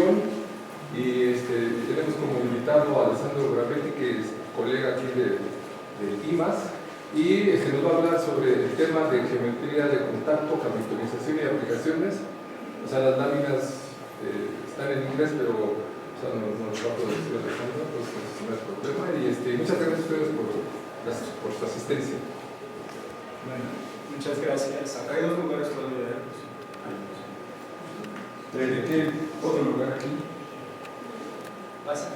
discusión y tenemos como invitado a Alessandro Gravetti, que es colega aquí de IMAS, y nos va a hablar sobre el tema de geometría de contacto, hamiltonización y aplicaciones. O sea, las láminas están en inglés, pero no nos va a poder decir Alessandro, entonces no hay problema. Y muchas gracias a ustedes por su asistencia. Bueno, muchas gracias. Acá hay 2 lugares todavía. ¿De qué otro lugar aquí? Pasa.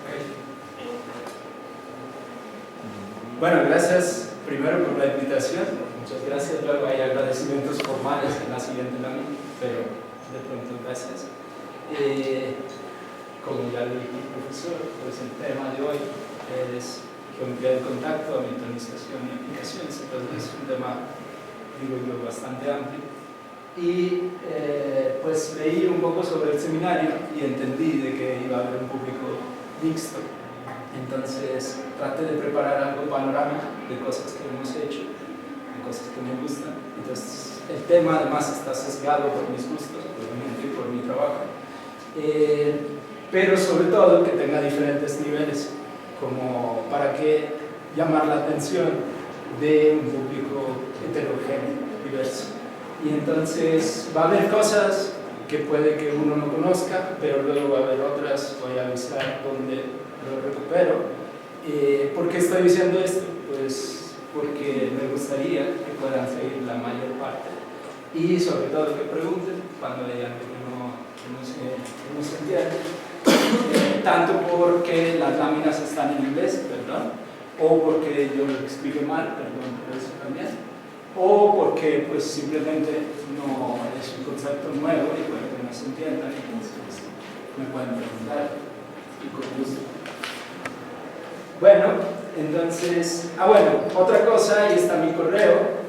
Bueno, gracias primero por la invitación. Muchas gracias. Luego hay agradecimientos formales en la siguiente lámina, pero de pronto gracias. Como ya lo dijo el profesor, pues el tema de hoy es geometría de contacto, hamiltonización y aplicaciones. Entonces es un tema, digo yo, bastante amplio. Y pues leí un poco sobre el seminario y entendí de que iba a haber un público mixto. Entonces traté de preparar algo panorámico de cosas que hemos hecho, de cosas que me gustan. Entonces el tema además está sesgado por mis gustos, obviamente, y por mi trabajo. Pero sobre todo que tenga diferentes niveles, como para que llamar la atención de un público heterogéneo, diverso. Y entonces va a haber cosas que puede que uno no conozca, pero luego va a haber otras, voy a avisar dónde lo recupero. ¿Por qué estoy diciendo esto? Pues porque me gustaría que puedan seguir la mayor parte y sobre todo que pregunten cuando lean que no se entiende, tanto porque las láminas están en inglés, perdón, o porque yo lo explique mal, perdón por eso también, o porque pues simplemente no es un concepto nuevo y puede que no se entienda, entonces me pueden preguntar y con gusto. Bueno, entonces, otra cosa, ahí está mi correo,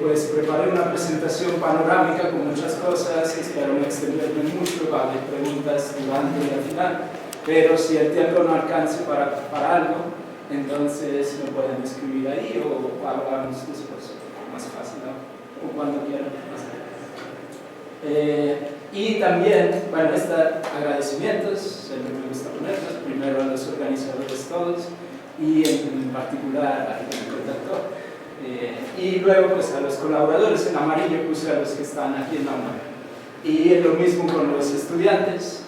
pues preparé una presentación panorámica con muchas cosas, espero no extenderme mucho, va a haber preguntas durante y al final, pero si el tiempo no alcance para algo, entonces me pueden escribir ahí o hablamos después, más fácil, ¿no? O cuando quieran. Y también, bueno, agradecimientos, siempre me gusta ponerlos, primero a los organizadores todos y en particular al redactor. Y luego pues a los colaboradores, en amarillo puse a los que están aquí en la UNAM. Y es lo mismo con los estudiantes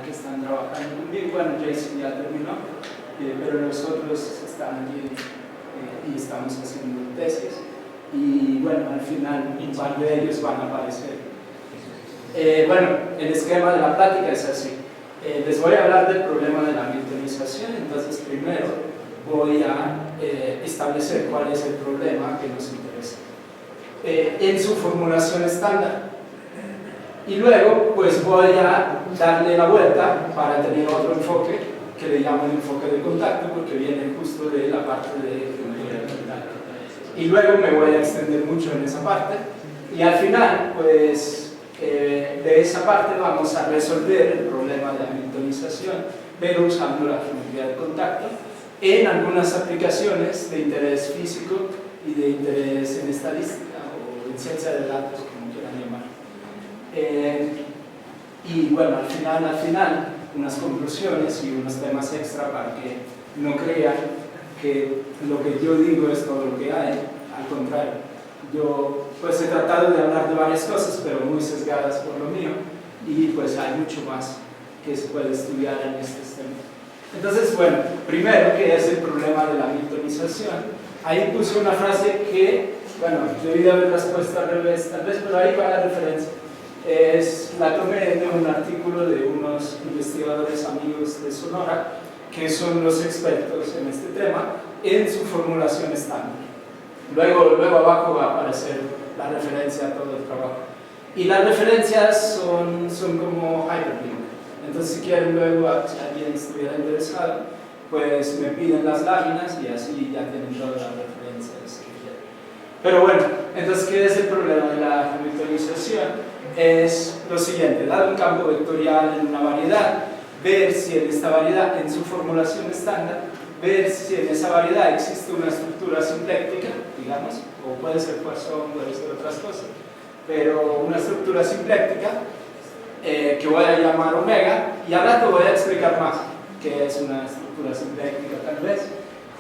que están trabajando conmigo. Bueno, Jason ya terminó, pero nosotros están aquí y estamos haciendo tesis. Y bueno, al final un par de ellos van a aparecer. Bueno, el esquema de la plática es así. Les voy a hablar del problema de la hamiltonización, entonces primero voy a establecer cuál es el problema que nos interesa en su formulación estándar. Y luego pues voy a darle la vuelta para tener otro enfoque que le llamo el enfoque de contacto, porque viene justo de la parte de geometría de contacto. Y luego me voy a extender mucho en esa parte y al final pues de esa parte vamos a resolver el problema de hamiltonización, pero usando la geometría de contacto en algunas aplicaciones de interés físico y de interés en estadística o en ciencia de datos, como quieran llamar. Y bueno, al final, unas conclusiones y unos temas extra para que no crean que lo que yo digo es todo lo que hay, al contrario. Yo pues he tratado de hablar de varias cosas, pero muy sesgadas por lo mío, y pues hay mucho más que se puede estudiar en estos temas. Entonces, bueno, primero, ¿qué es el problema de la hamiltonización? Ahí puse una frase que, bueno, debí de haberlas puesto al revés, tal vez, pero ahí va la referencia. La tomé de un artículo de unos investigadores amigos de Sonora, que son los expertos en este tema, en su formulación estándar. Luego abajo va a aparecer la referencia a todo el trabajo. Y las referencias son como hyperlink. Entonces, si quieren luego, si alguien estuviera interesado, pues me piden las láminas y así ya tienen todas las referencias que quieran. Pero bueno, entonces, ¿qué es el problema de la hamiltonización? Es lo siguiente: dado un campo vectorial en una variedad, ver si en esta variedad, en su formulación estándar, ver si en esa variedad existe una estructura simpléctica, digamos, o puede ser Poisson, puede ser otras cosas, pero una estructura simpléctica que voy a llamar omega, y al rato voy a explicar más qué es una estructura simpléctica tal vez.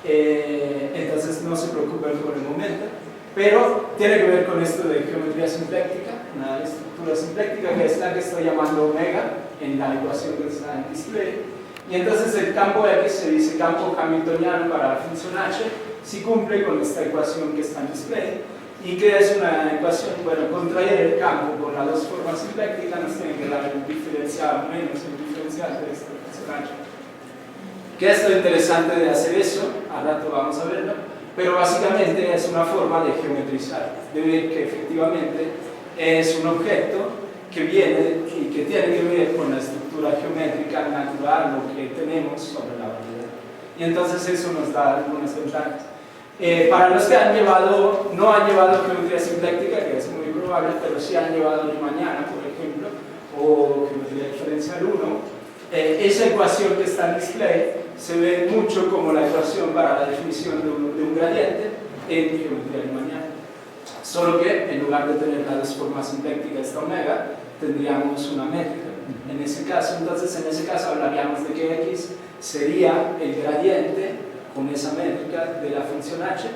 Entonces no se preocupen por el momento, pero tiene que ver con esto de geometría simpléctica, una estructura simpléctica que es la que estoy llamando omega en la ecuación que está en display. Y entonces el campo X se dice campo hamiltoniano para la función h si cumple con esta ecuación que está en display. ¿Y que es una ecuación? Bueno, contraer el campo por las dos formas simplécticas nos tiene que dar el diferencial menos el diferencial de esta función h. ¿Qué es lo interesante de hacer eso? Al rato vamos a verlo, pero básicamente es una forma de geometrizar, de ver que efectivamente es un objeto que viene y que tiene que ver con la estructura geométrica natural, lo que tenemos sobre la variedad. Y entonces eso nos da algunas ventajas. Para los que no han llevado geometría simpléctica, que es muy probable, pero sí han llevado Riemanniana, por ejemplo, o geometría diferencial 1, esa ecuación que está en display se ve mucho como la ecuación para la definición de un gradiente en geometría riemanniana. Solo que en lugar de tener las dos formas simplécticas de esta omega, tendríamos una métrica. En ese caso, entonces, en ese caso hablaríamos de que x sería el gradiente con esa métrica de la función h.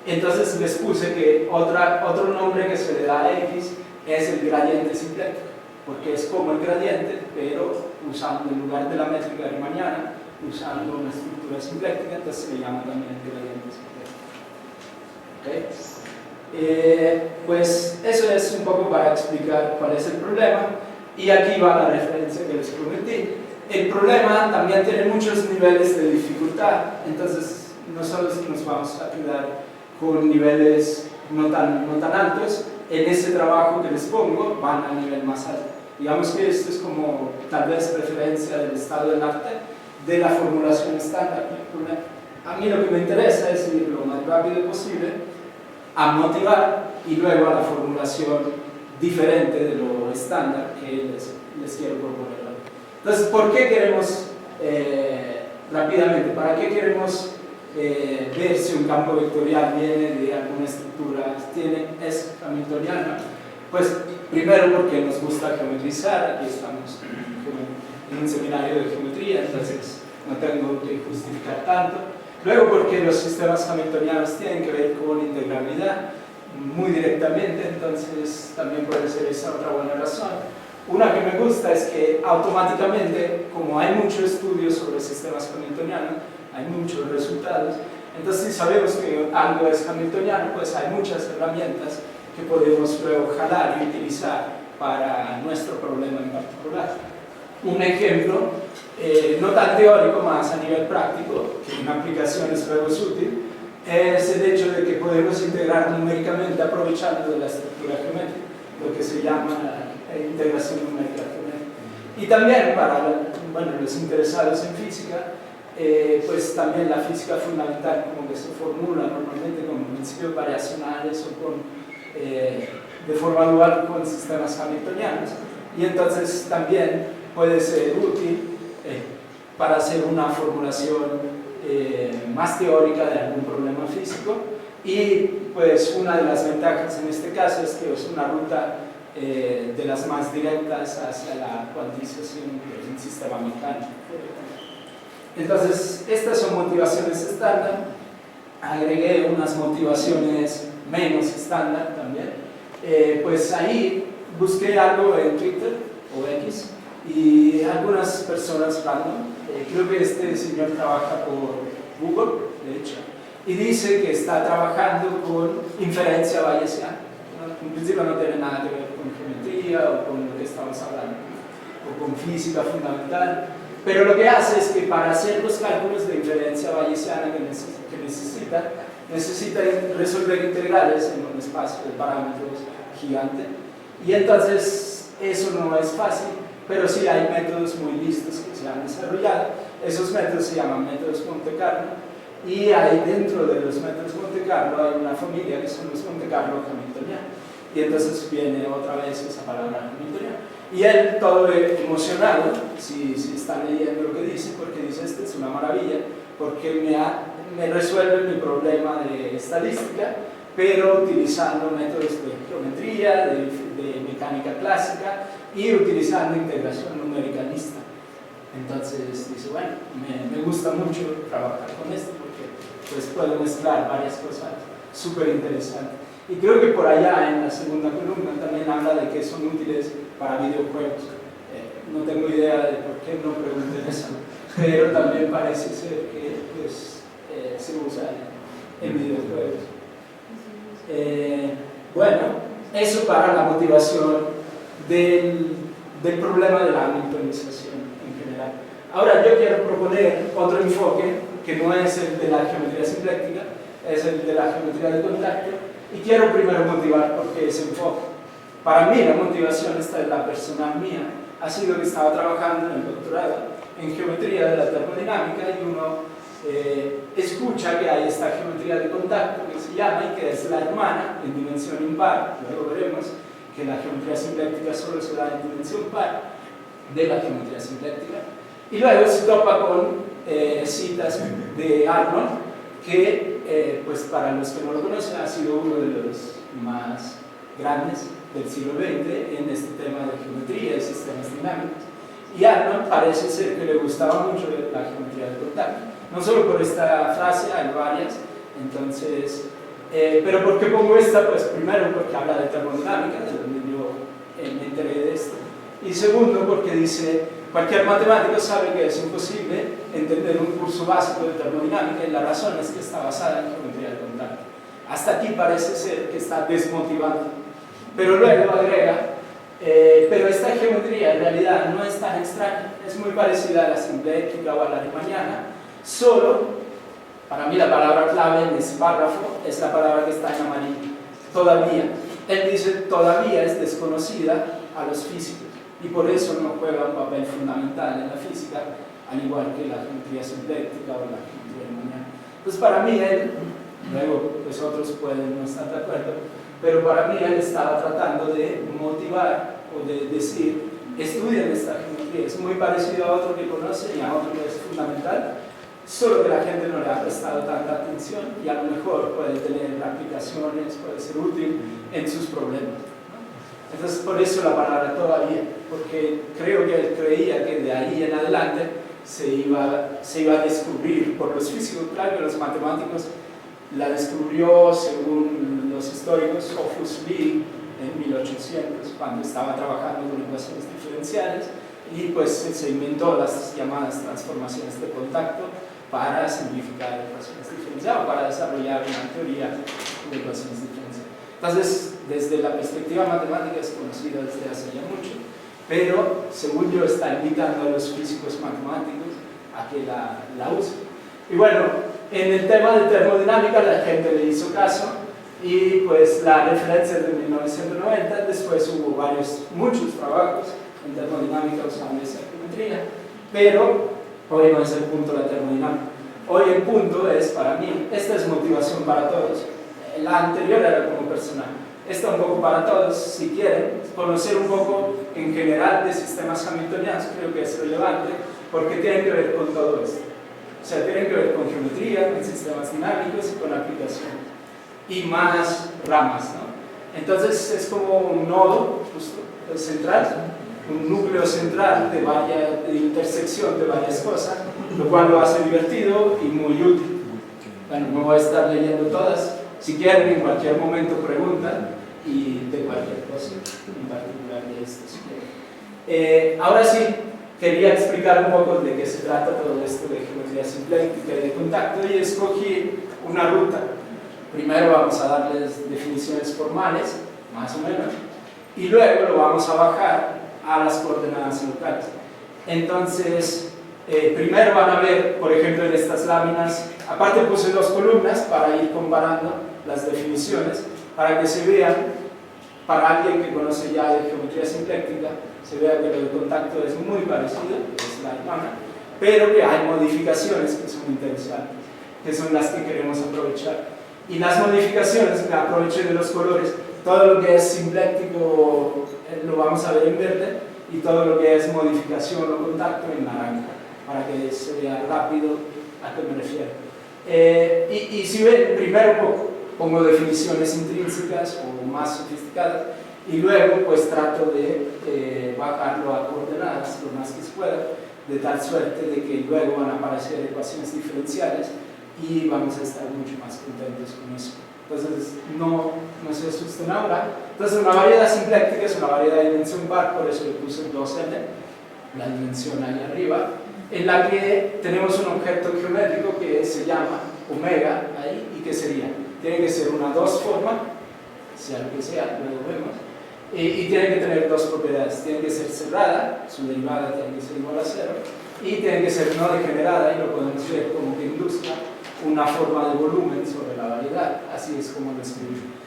Entonces les puse que otro nombre que se le da a x es el gradiente simpléctico, porque es como el gradiente, pero usando en lugar de la métrica riemanniana, usando una estructura simpléctica, entonces se le llama también el gradiente simpléctico. ¿Okay? Pues eso es un poco para explicar cuál es el problema, y aquí va la referencia que les prometí. El problema también tiene muchos niveles de dificultad, entonces nosotros nos vamos a quedar con niveles no tan altos. En ese trabajo que les pongo van a nivel más alto. Digamos que esto es como tal vez referencia del estado del arte de la formulación estándar. A mí lo que me interesa es ir lo más rápido posible a motivar y luego a la formulación diferente de lo estándar que les quiero proponer. Entonces, ¿por qué queremos, rápidamente, para qué queremos ver si un campo vectorial viene de alguna estructura, es hamiltoniana? Pues primero porque nos gusta geometrizar, aquí estamos en un seminario de geometría, entonces no tengo que justificar tanto. Luego porque los sistemas hamiltonianos tienen que ver con integrabilidad muy directamente, entonces también puede ser esa otra buena razón. Una que me gusta es que automáticamente, como hay mucho estudio sobre sistemas hamiltonianos, hay muchos resultados, entonces si sabemos que algo es hamiltoniano, pues hay muchas herramientas que podemos luego jalar y utilizar para nuestro problema en particular. Un ejemplo, no tan teórico, más a nivel práctico, que en aplicaciones luego es útil, es el hecho de que podemos integrar numéricamente aprovechando de la estructura geométrica, lo que se llama integración numérica geométrica. Y también para los interesados en física, pues también la física fundamental como que se formula normalmente con principios variacionales o de forma dual con sistemas hamiltonianos, y entonces también puede ser útil para hacer una formulación más teórica de algún problema físico. Y pues una de las ventajas en este caso es que es una ruta de las más directas hacia la cuantización de un sistema mecánico. Entonces, estas son motivaciones estándar. Agregué unas motivaciones menos estándar también. Pues ahí busqué algo en Twitter o X y algunas personas random. Creo que este señor trabaja por Google, de hecho, y dice que está trabajando con inferencia bayesiana. En principio no tiene nada que ver con geometría o con lo que estamos hablando, o con física fundamental, pero lo que hace es que para hacer los cálculos de inferencia bayesiana que necesita resolver integrales en un espacio de parámetros gigante, y entonces eso no es fácil, pero sí hay métodos muy listos que se han desarrollado. Esos métodos se llaman métodos Monte Carlo, y ahí dentro de los métodos Monte Carlo hay una familia que son los Monte Carlo hamiltonianos, y entonces viene otra vez esa palabra hamiltoniana. Y él todo emocionado, si están leyendo lo que dice, porque dice, esto es una maravilla, porque me resuelve mi problema de estadística, pero utilizando métodos de geometría, de mecánica clásica, y utilizando integración numéricalista. Entonces dice, bueno, me gusta mucho trabajar con esto porque pues puedo mezclar varias cosas súper interesantes. Y creo que por allá en la segunda columna también habla de que son útiles para videojuegos. No tengo idea de por qué no pregunten eso, pero también parece ser que pues, se usa en videojuegos. Bueno, eso para la motivación del problema de la monitorización en general. Ahora yo quiero proponer otro enfoque que no es el de la geometría simpléctica, es el de la geometría de contacto, y quiero primero motivar por qué ese enfoque. Para mí la motivación, esta es la personal mía, ha sido que estaba trabajando en el doctorado en geometría de la termodinámica y uno escucha que hay esta geometría de contacto que se llama y que es la hermana en dimensión impar. Luego veremos que la geometría simpléctica solo se da en dimensión par de la geometría simpléctica. Y luego se topa con citas de Arnold, que pues para los que no lo conocen ha sido uno de los más grandes del siglo XX en este tema de geometría y sistemas dinámicos. Y Arnold parece ser que le gustaba mucho la geometría de contacto, no solo por esta frase, hay varias. Entonces, pero ¿por qué pongo esta? Pues primero porque habla de termodinámica, de donde yo me enteré de esto, y segundo porque dice, cualquier matemático sabe que es imposible entender un curso básico de termodinámica, y la razón es que está basada en geometría de contacto. Hasta aquí parece ser que está desmotivando, pero luego agrega, pero esta geometría en realidad no es tan extraña, es muy parecida a la simpléctica o a la riemanniana, solo, para mí la palabra clave en ese párrafo es la palabra que está en amarillo, todavía. Él dice, todavía es desconocida a los físicos, y por eso no juega un papel fundamental en la física, al igual que la geometría simpléctica o la geometría riemanniana. Entonces para mí él, luego pues otros pueden no estar de acuerdo, pero para mí él estaba tratando de motivar o de decir, estudien esta geometría, es muy parecido a otro que conocen y a otro que es fundamental, solo que la gente no le ha prestado tanta atención y a lo mejor puede tener aplicaciones, puede ser útil en sus problemas. Entonces por eso la palabra todavía, porque creo que él creía que de ahí en adelante se iba a descubrir por los físicos. Claro que los matemáticos la descubrió, según los históricos, Opus Lee en 1800, cuando estaba trabajando con ecuaciones diferenciales, y pues se inventó las llamadas transformaciones de contacto para simplificar ecuaciones diferenciales, para desarrollar una teoría de ecuaciones diferenciales. Entonces, desde la perspectiva matemática es conocido desde hace ya mucho, pero según yo está invitando a los físicos matemáticos a que la usen. Y bueno, en el tema de termodinámica la gente le hizo caso y pues la referencia es de 1990, después hubo muchos trabajos en termodinámica usando esa geometría, pero hoy no es el punto de la termodinámica. Hoy el punto es, para mí, esta es motivación para todos. La anterior era como personal. Esta un poco para todos, si quieren, conocer un poco en general de sistemas hamiltonianos, creo que es relevante, porque tienen que ver con todo esto. O sea, tienen que ver con geometría, con sistemas dinámicos y con aplicaciones. Y más ramas, ¿no? Entonces es como un nodo justo, central, un núcleo central de intersección de varias cosas, lo cual lo hace divertido y muy útil. Bueno, no voy a estar leyendo todas. Si quieren, en cualquier momento preguntan y de cualquier cosa, en particular de esto, si quieren. Ahora sí, quería explicar un poco de qué se trata todo esto de geometría simpléctica y de contacto, y escogí una ruta. Primero vamos a darles definiciones formales, más o menos, y luego lo vamos a bajar a las coordenadas locales. Entonces, primero van a ver, por ejemplo, en estas láminas, aparte puse dos columnas para ir comparando las definiciones, para que se vean, para alguien que conoce ya de geometría simpléctica, se vea que el contacto es muy parecido, es la hermana, pero que hay modificaciones que son interesantes, que son las que queremos aprovechar. Y las modificaciones, que aproveché de los colores, todo lo que es simpléctico lo vamos a ver en verde, y todo lo que es modificación o contacto en naranja, para que se vea rápido a qué me refiero. Y si ven, primero pongo definiciones intrínsecas o más sofisticadas, y luego pues trato de bajarlo a coordenadas lo más que se pueda, de tal suerte de que luego van a aparecer ecuaciones diferenciales y vamos a estar mucho más contentos con eso. Entonces no se asusten ahora. Entonces una variedad simpléctica es una variedad de dimensión par, por eso le puse 2n, la dimensión ahí arriba, en la que tenemos un objeto geométrico que se llama omega ahí, y que sería, tiene que ser una 2 forma, sea lo que sea, luego vemos, y tiene que tener dos propiedades, tiene que ser cerrada, su derivada tiene que ser igual a 0, y tiene que ser no degenerada, y lo podemos ver como que ilustra una forma de volumen sobre la variedad, así es como lo escribimos.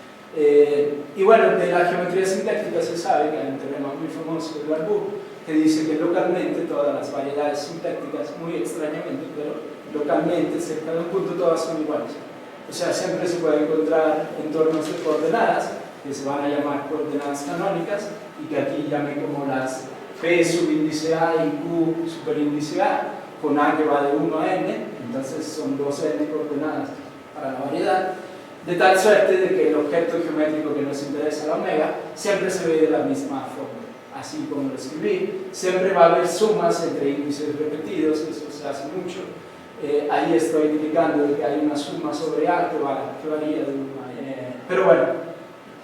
Y bueno, de la geometría sintáctica se sabe que hay un teorema muy famoso de Darboux que dice que localmente todas las variedades sintácticas, muy extrañamente, pero localmente cerca de un punto todas son iguales. O sea, siempre se puede encontrar entornos de coordenadas que se van a llamar coordenadas canónicas y que aquí llamé como las P subíndice A y Q superíndice A, con A que va de 1 a n, entonces son 2n coordenadas para la variedad, de tal suerte de que el objeto geométrico que nos interesa, la omega, siempre se ve de la misma forma, así como lo escribí. Siempre va a haber sumas entre índices repetidos, eso se hace mucho. Ahí estoy indicando que hay una suma sobre A que varía de 1 a n, pero bueno,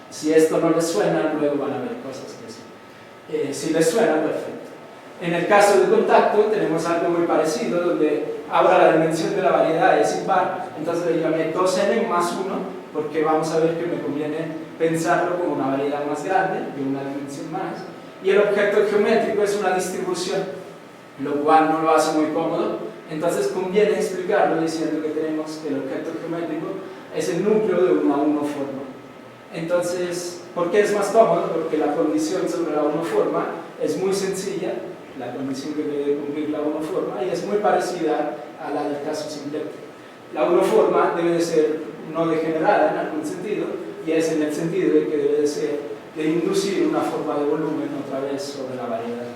si esto no les suena, luego van a ver cosas que sí. Si les suena, perfecto. En el caso del contacto tenemos algo muy parecido, donde ahora la dimensión de la variedad es impar, entonces le llamé 2n más 1, porque vamos a ver que me conviene pensarlo como una variedad más grande, de una dimensión más, y el objeto geométrico es una distribución, lo cual no lo hace muy cómodo, entonces conviene explicarlo diciendo que tenemos que el objeto geométrico es el núcleo de una 1 forma. Entonces, ¿por qué es más cómodo? Porque la condición sobre la 1 forma es muy sencilla, la condición que debe cumplir la 1 forma, y es muy parecida a la del caso simpléctico. La 1 forma debe de ser no degenerada en algún sentido, y es en el sentido de que debe de inducir una forma de volumen otra vez sobre la variedad.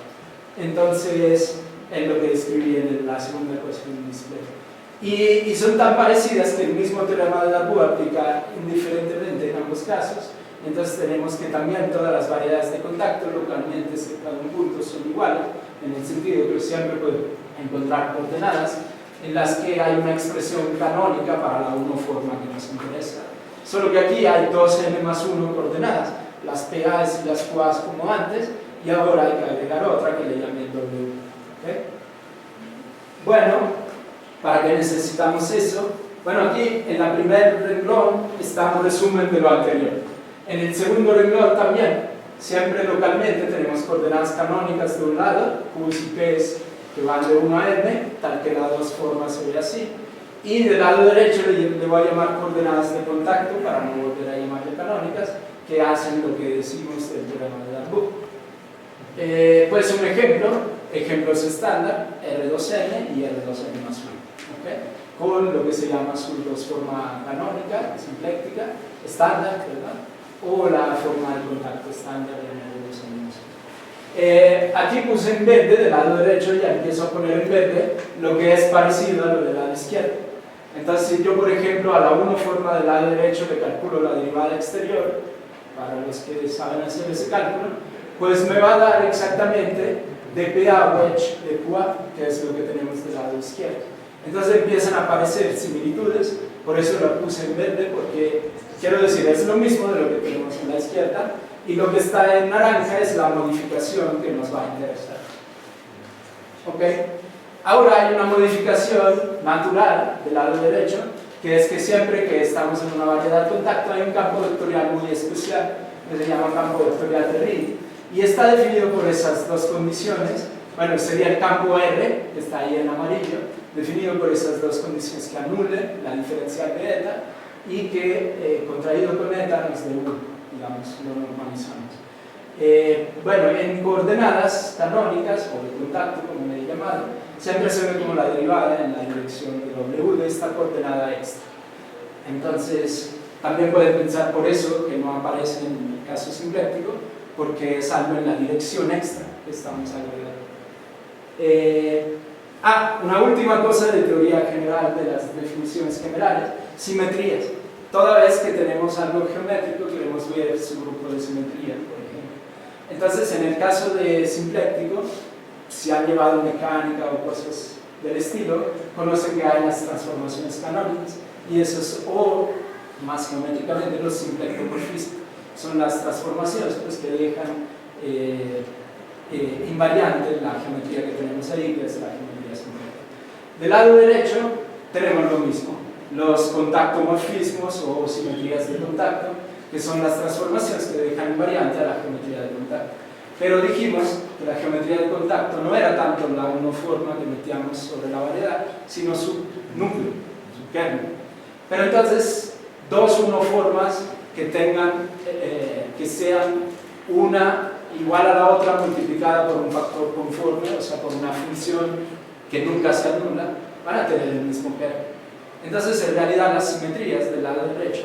Entonces, es lo que describí en la segunda ecuación simpléctica. Y son tan parecidas que el mismo teorema de Darboux aplica indiferentemente en ambos casos. Entonces tenemos que también todas las variedades de contacto localmente cerca de un punto son iguales, en el sentido que siempre puedo encontrar coordenadas en las que hay una expresión canónica para la 1 forma que nos interesa. Solo que aquí hay 2n más 1 coordenadas, las PAs y las QAs como antes, y ahora hay que agregar otra que le llamé W. ¿Okay? Bueno, ¿para qué necesitamos eso? Bueno, aquí en la primer renglón está un resumen de lo anterior. En el segundo renglón también, siempre localmente tenemos coordenadas canónicas de un lado, Q's y P's que van de 1 a n, tal que las dos formas se ve así, y del lado derecho le voy a llamar coordenadas de contacto, para no volver a llamarle canónicas, que hacen lo que decimos del teorema de Darboux. Pues un ejemplo, ejemplos estándar, R2n y R2n más 1, ¿okay? Con lo que se llama su 2 forma canónica, simpléctica, estándar, ¿verdad? O la forma de contacto estándar en R2n más 1. Aquí puse en verde, del lado derecho, ya empiezo a poner en verde lo que es parecido a lo del lado izquierdo. Entonces, si yo, por ejemplo, a la 1 forma del lado derecho le calculo la derivada exterior, para los que saben hacer ese cálculo, pues me va a dar exactamente dPA wedge de QA, que es lo que tenemos del lado izquierdo. Entonces empiezan a aparecer similitudes, por eso lo puse en verde, porque quiero decir, es lo mismo de lo que tenemos en la izquierda, y lo que está en naranja es la modificación que nos va a interesar. ¿Ok? Ahora hay una modificación natural del lado derecho, que es que siempre que estamos en una variedad de contacto hay un campo vectorial muy especial, que se llama campo vectorial de Reed, y está definido por esas dos condiciones. Bueno, sería el campo R, que está ahí en amarillo, definido por esas dos condiciones que anulen la diferencial de eta y que contraído con eta nos dé 1, digamos, lo normalizamos. Bueno, en coordenadas canónicas o de contacto, como me he llamado, siempre se ve como la derivada en la dirección de W de esta coordenada extra. Entonces, también pueden pensar por eso que no aparece en el caso simpléctico, porque es algo en la dirección extra que estamos agregando. Una última cosa de teoría general de las definiciones generales, simetrías. Toda vez que tenemos algo geométrico queremos ver su grupo de simetría, por ejemplo. Entonces, en el caso de simpléctico, si han llevado mecánica o cosas del estilo, conocen que hay las transformaciones canónicas, y eso es, o más geométricamente, los simplectomorfismos. Son las transformaciones pues, que dejan invariante la geometría que tenemos ahí, que es la geometría simpléctica. Del lado derecho tenemos lo mismo, los contactomorfismos o simetrías de contacto, que son las transformaciones que dejan invariante a la geometría de contacto. Pero dijimos que la geometría de contacto no era tanto la unoforma que metíamos sobre la variedad, sino su núcleo, su kernel. Pero entonces, dos unoformas que tengan, que sean una igual a la otra multiplicada por un factor conforme, o sea, por una función que nunca se anula, van a tener el mismo kernel. Entonces, en realidad, las simetrías del lado derecho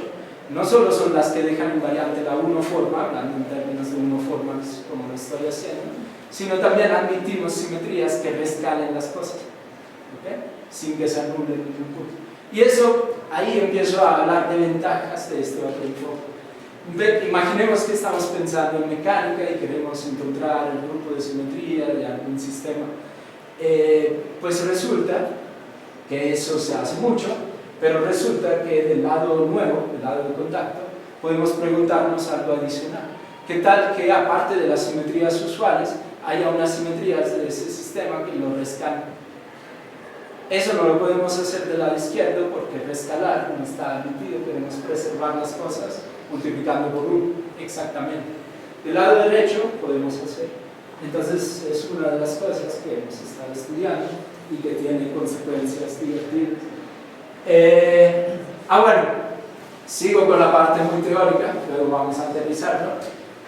no solo son las que dejan invariante la unoforma, hablando en términos de unoformas como lo estoy haciendo, sino también admitimos simetrías que rescalen las cosas, ¿okay? Sin que se anule ningún punto. Y eso, ahí empiezo a hablar de ventajas de este otro enfoque. Imaginemos que estamos pensando en mecánica y queremos encontrar el grupo de simetría de algún sistema. Pues resulta que eso se hace mucho, pero resulta que del lado nuevo, del lado de contacto, podemos preguntarnos algo adicional. ¿Qué tal que aparte de las simetrías usuales, haya unas simetrías de ese sistema que lo rescalen? Eso no lo podemos hacer del lado izquierdo porque rescalar no está admitido, queremos preservar las cosas multiplicando por 1, exactamente. Del lado derecho podemos hacer. Entonces es una de las cosas que hemos estado estudiando y que tiene consecuencias divertidas. Bueno, sigo con la parte muy teórica, luego vamos a aterrizarlo.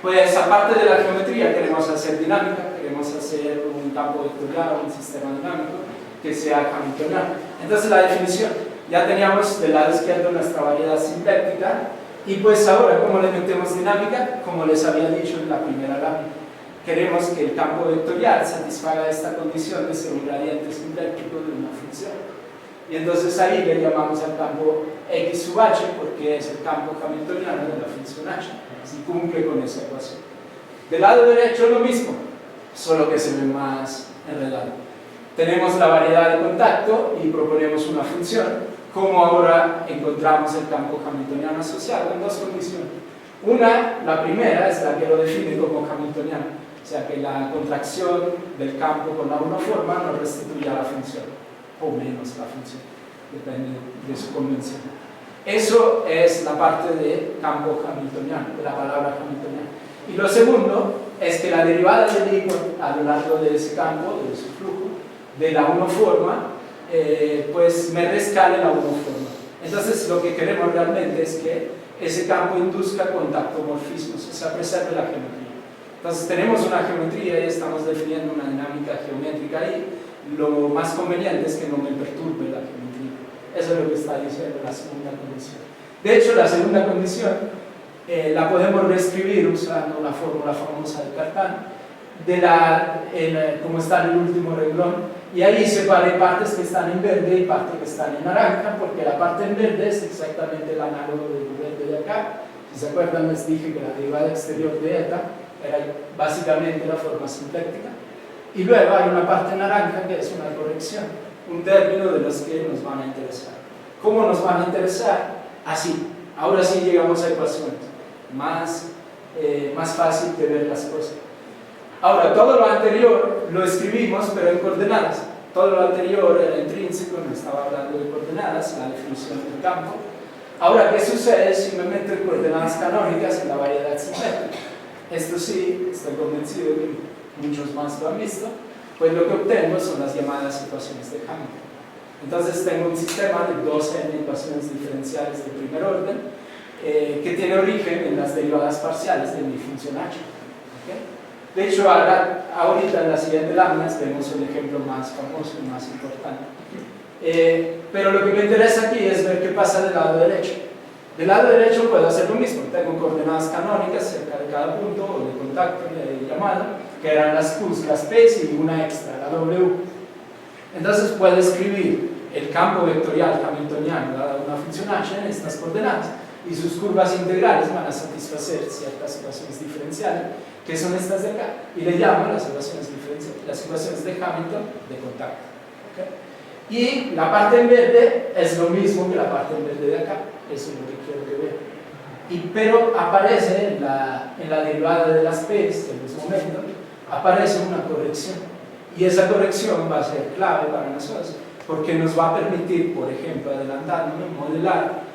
Pues aparte de la geometría queremos hacer dinámica, queremos hacer un campo vectorial, un sistema dinámico que sea hamiltoniano. Entonces la definición, ya teníamos del lado izquierdo nuestra variedad simpléctica, y pues ahora, ¿cómo le metemos dinámica? Como les había dicho en la primera lámina, queremos que el campo vectorial satisfaga esta condición de ser un gradiente simpléctico de una función. Y entonces ahí le llamamos al campo x sub h porque es el campo hamiltoniano de la función h, si cumple con esa ecuación. Del lado derecho lo mismo, solo que se ve más enredado. Tenemos la variedad de contacto y proponemos una función. Como ahora encontramos el campo hamiltoniano asociado en dos condiciones. Una, la primera, es la que lo define como hamiltoniano, o sea que la contracción del campo con la unoforma nos restituye a la función, o menos la función, depende de su convención. Eso es la parte de campo hamiltoniano, de la palabra hamiltoniano. Y lo segundo es que la derivada del I a lo largo de ese campo, de su flujo, de la unoforma, pues me rescale la unoforma. Entonces lo que queremos realmente es que ese campo induzca contactomorfismos, o sea, preserve la geometría. Entonces tenemos una geometría y estamos definiendo una dinámica geométrica ahí. Lo más conveniente es que no me perturbe la geometría. Eso es lo que está diciendo la segunda condición. De hecho, la segunda condición la podemos reescribir usando la fórmula famosa de Cartan, como está en el último renglón, y ahí separé partes que están en verde y partes que están en naranja, porque la parte en verde es exactamente el análogo del verde de acá. Si se acuerdan, les dije que la derivada exterior de eta era básicamente la forma simpléctica. Y luego hay una parte naranja que es una corrección, un término de los que nos van a interesar. ¿Cómo nos van a interesar? Así. Ahora sí llegamos a ecuaciones. Más fácil de ver las cosas. Ahora, todo lo anterior lo escribimos, pero en coordenadas. Todo lo anterior era intrínseco, no estaba hablando de coordenadas, la definición del campo. Ahora, ¿qué sucede si me meto en coordenadas canónicas en la variedad simpléctica? Esto sí, estoy convencido que muchos más lo han visto, pues lo que obtengo son las llamadas ecuaciones de Hamilton. Entonces tengo un sistema de 2n ecuaciones diferenciales de primer orden que tiene origen en las derivadas parciales de mi función h. ¿Okay? De hecho, ahorita en las siguientes láminas vemos el ejemplo más famoso y más importante. Pero lo que me interesa aquí es ver qué pasa del lado derecho. Del lado derecho puedo hacer lo mismo. Tengo coordenadas canónicas cerca de cada punto o de contacto llamado, que eran las Q's, las P's y una extra, la W. Entonces puedo escribir el campo vectorial hamiltoniano dado una función h en estas coordenadas. y sus curvas integrales van a satisfacer ciertas ecuaciones diferenciales, que son estas de acá, y le llaman las ecuaciones diferenciales, las ecuaciones de Hamilton de contacto. ¿Okay? Y la parte en verde es lo mismo que la parte en verde de acá, eso es lo que quiero que vean. Pero aparece en la derivada de las P's, de los momentos, aparece una corrección. Y esa corrección va a ser clave para nosotros, porque nos va a permitir, por ejemplo, adelantándonos, modelar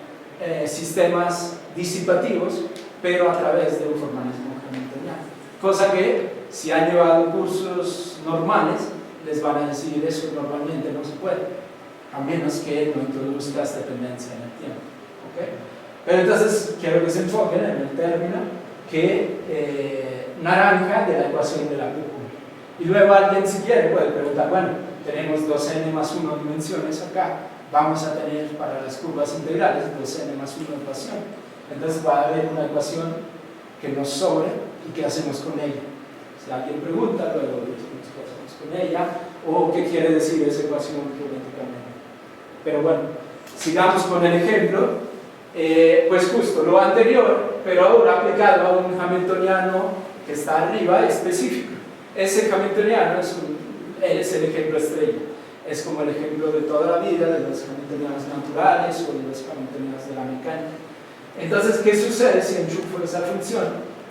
sistemas disipativos, pero a través de un formalismo hamiltoniano. Cosa que, si han llevado cursos normales, les van a decir eso normalmente no se puede, a menos que no introduzcas dependencia en el tiempo. ¿Okay? Pero entonces quiero que se enfoquen en el término que naranja de la ecuación de la Q. Y luego alguien, si quiere, puede preguntar, bueno, tenemos 2n más 1 dimensiones acá, vamos a tener para las curvas integrales 2n más 1 ecuación. Entonces va a haber una ecuación que nos sobre y qué hacemos con ella. Si alguien pregunta, luego decimos qué hacemos con ella o qué quiere decir esa ecuación geométricamente. Pero bueno, sigamos con el ejemplo. Pues justo lo anterior, pero ahora aplicado a un hamiltoniano que está arriba específico. Ese hamiltoniano es el ejemplo estrella. Es como el ejemplo de toda la vida de los hamiltonianos naturales o de los hamiltonianos de la mecánica. Entonces, ¿qué sucede si enchufo esa función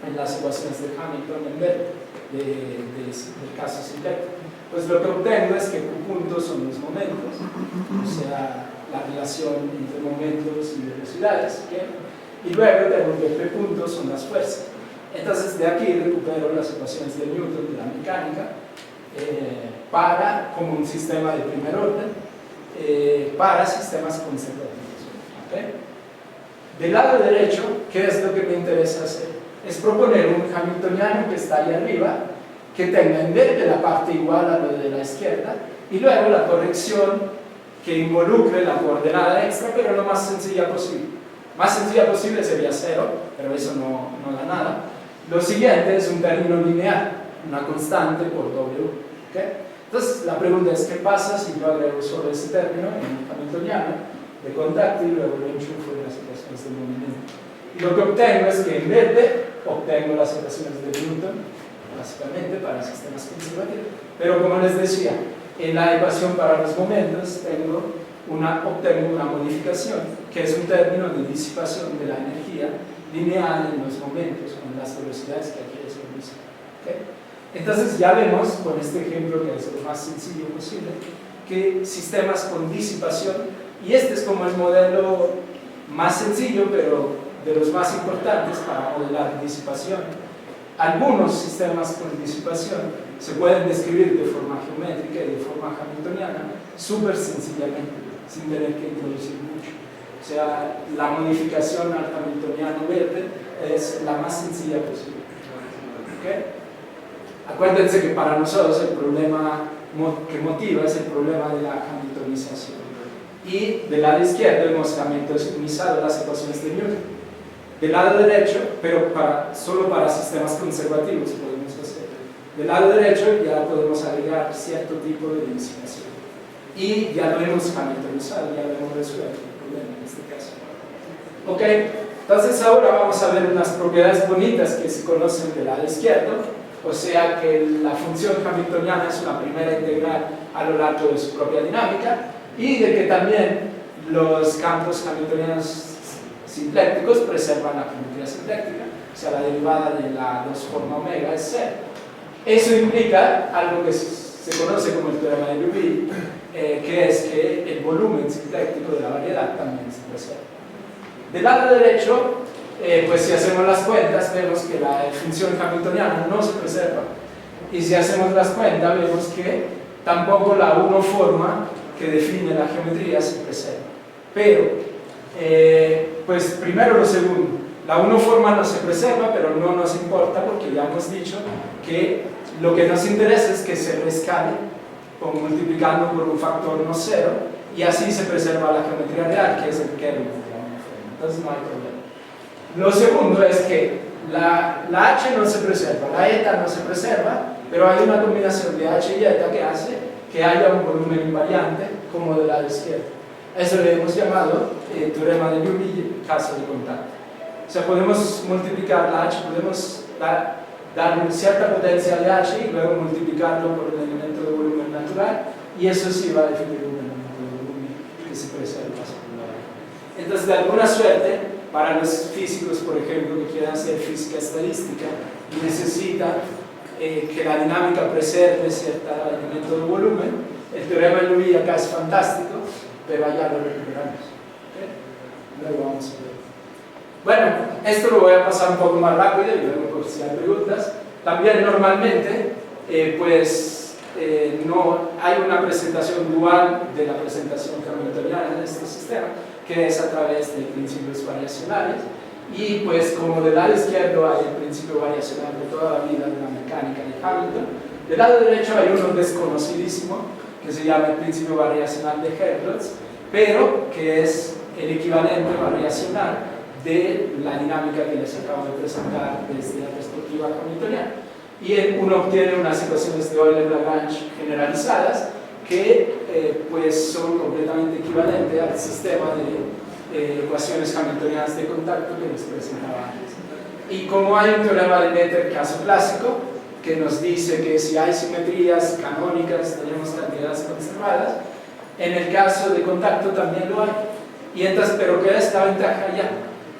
en las ecuaciones de Hamilton en verde del caso sintético? Pues lo que obtengo es que Q puntos son los momentos, o sea, la relación entre momentos y velocidades, ¿okay? Y luego tengo que P puntos son las fuerzas. Entonces de aquí recupero las ecuaciones de Newton de la mecánica como un sistema de primer orden para sistemas conservativos. ¿Okay? Del lado derecho, ¿qué es lo que me interesa hacer? Es proponer un hamiltoniano que está ahí arriba, que tenga en verde la parte igual a lo de la izquierda, y luego la corrección que involucre la coordenada extra, pero lo más sencilla posible. Más sencilla posible sería 0, pero eso no da nada. Lo siguiente es un término lineal, una constante por W. ¿Okay? Entonces, la pregunta es, ¿qué pasa si yo agrego solo ese término en el hamiltoniano de contacto y luego lo enchufo en las ecuaciones de movimiento? Y lo que obtengo es que en verde obtengo las ecuaciones de Newton, básicamente para sistemas conservativos, pero como les decía, en la ecuación para los momentos obtengo una modificación, que es un término de disipación de la energía lineal en los momentos, con las velocidades que aquí es lo mismo. ¿Okay? Entonces ya vemos, con este ejemplo que es lo más sencillo posible, que sistemas con disipación, y este es como el modelo más sencillo, pero de los más importantes para modelar disipación. Algunos sistemas con disipación se pueden describir de forma geométrica y de forma hamiltoniana súper sencillamente, sin tener que introducir mucho. O sea, la modificación al hamiltoniano verde es la más sencilla posible. ¿Okay? Acuérdense que para nosotros el problema que motiva es el problema de la hamiltonización. Y del lado izquierdo hemos hamiltonizado las ecuaciones de Newton. Del lado derecho, pero solo para sistemas conservativos podemos hacer. Del lado derecho ya podemos agregar cierto tipo de disipación. Y ya lo hemos hamiltonizado, ya lo hemos resuelto el problema en este caso. Ok, entonces ahora vamos a ver unas propiedades bonitas que se conocen del lado izquierdo. O sea que la función hamiltoniana es una primera integral a lo largo de su propia dinámica y de que también los campos hamiltonianos simplécticos preservan la geometría simpléctica, o sea, la derivada de la 2 forma omega es 0. Eso implica algo que se conoce como el teorema de Liouville, que es que el volumen simpléctico de la variedad también se preserva. Del lado derecho, pues si hacemos las cuentas, vemos que la función hamiltoniana no se preserva. Y si hacemos las cuentas, vemos que tampoco la 1 forma que define la geometría se preserva. Pero pues primero lo segundo, la 1 forma no se preserva, pero no nos importa porque ya hemos dicho que lo que nos interesa es que se rescale multiplicando por un factor no cero y así se preserva la geometría real, que es el kernel de la 1 forma. Entonces no hay problema. Lo segundo es que la h no se preserva, la eta no se preserva, pero hay una combinación de h y eta que hace que haya un volumen invariante como del lado izquierdo. Eso le hemos llamado teorema de Liouville, caso de contacto. O sea, podemos multiplicar la H, podemos darle cierta potencia de H y luego multiplicarlo por el elemento de volumen natural, y eso sí va a definir un elemento de volumen que se parece al paso por la variedad. Entonces, de alguna suerte, para los físicos, por ejemplo, que quieran hacer física estadística y necesitan que la dinámica preserve cierto elemento de volumen, el teorema de Liouville acá es fantástico, pero allá lo recuperamos. ¿Okay? Luego vamos a ver. Bueno, esto lo voy a pasar un poco más rápido y luego por si hay preguntas. También normalmente, no hay una presentación dual de la presentación hamiltoniana de este sistema, que es a través de principios variacionales, y pues como del lado izquierdo hay el principio variacional de toda la vida de la mecánica de Hamilton, del lado derecho hay uno desconocidísimo que se llama el principio variacional de Herlitz, pero que es el equivalente variacional de la dinámica que les acabo de presentar desde la perspectiva hamiltoniana. Y uno obtiene unas ecuaciones de Euler-Lagrange generalizadas que pues son completamente equivalentes al sistema de ecuaciones hamiltonianas de contacto que les presentaba antes. Y como hay un teorema de Noether, caso clásico, que nos dice que si hay simetrías canónicas tenemos cantidades conservadas, en el caso de contacto también lo hay. Y entonces, ¿pero qué es la ventaja ya?